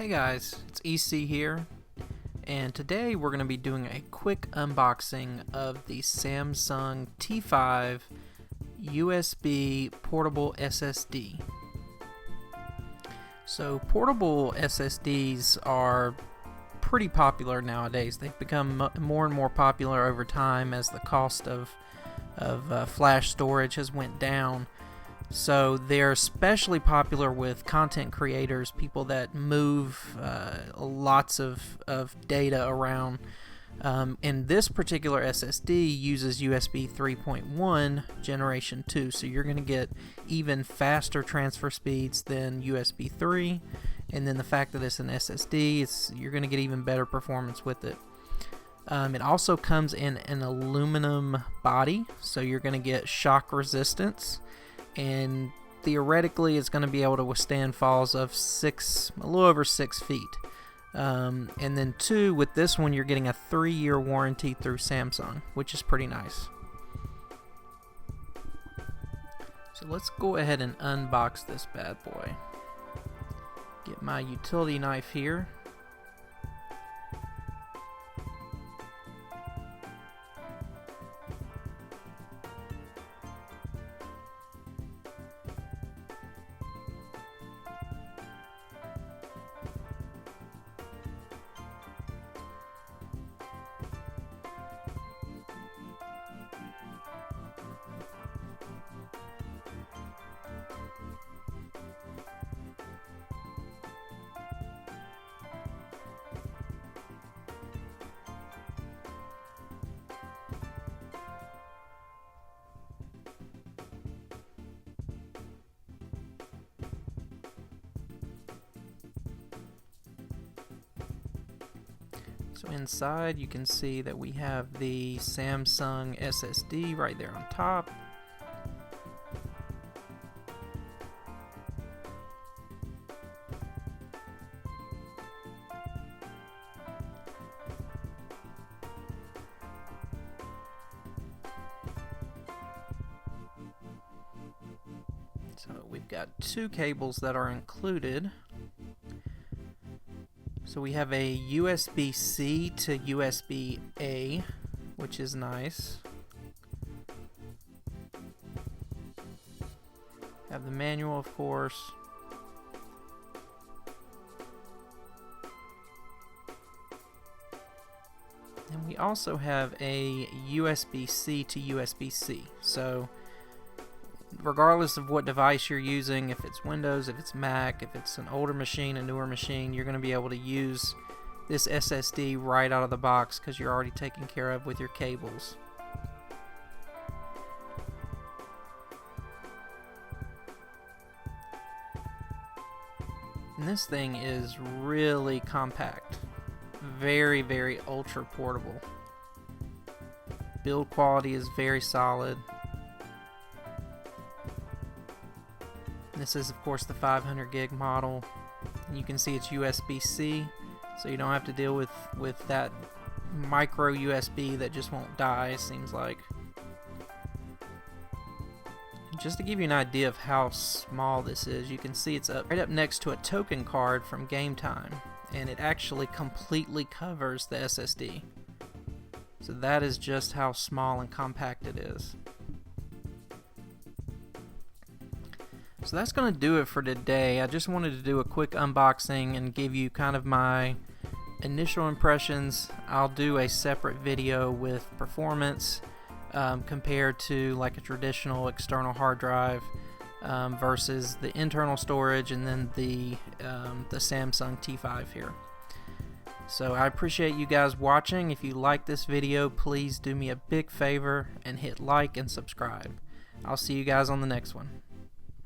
Hey guys, it's EC here, and today we're going to be doing a quick unboxing of the Samsung T5 USB portable SSD. So portable SSDs are pretty popular nowadays. They've become more and more popular over time as the cost of flash storage has went down. So they're especially popular with content creators, people that move lots of data around. And this particular SSD uses USB 3.1 generation 2, so you're going to get even faster transfer speeds than USB 3. And then the fact that it's an SSD, you're going to get even better performance with it. It also comes in an aluminum body, so you're going to get shock resistance. And theoretically it's going to be able to withstand falls of a little over 6 feet. And then two, with this one you're getting a 3-year warranty through Samsung, which is pretty nice. So let's go ahead and unbox this bad boy. Get my utility knife here. So inside you can see that we have the Samsung SSD right there on top. So we've got 2 cables that are included. So we have a USB-C to USB-A, which is nice. Have the manual, of course. And we also have a USB-C to USB-C. So regardless of what device you're using, if it's Windows, if it's Mac, if it's an older machine, a newer machine, you're going to be able to use this SSD right out of the box because you're already taken care of with your cables. And this thing is really compact. Very, very ultra portable. Build quality is very solid. This is of course the 500 gig model, and you can see it's USB-C, so you don't have to deal with that micro USB that just won't die, it seems like. Just to give you an idea of how small this is, you can see it's right up next to a token card from Game Time, and it actually completely covers the SSD. So that is just how small and compact it is. So that's going to do it for today. I just wanted to do a quick unboxing and give you kind of my initial impressions. I'll do a separate video with performance compared to like a traditional external hard drive versus the internal storage, and then the Samsung T5 here. So I appreciate you guys watching. If you like this video, please do me a big favor and hit like and subscribe. I'll see you guys on the next one.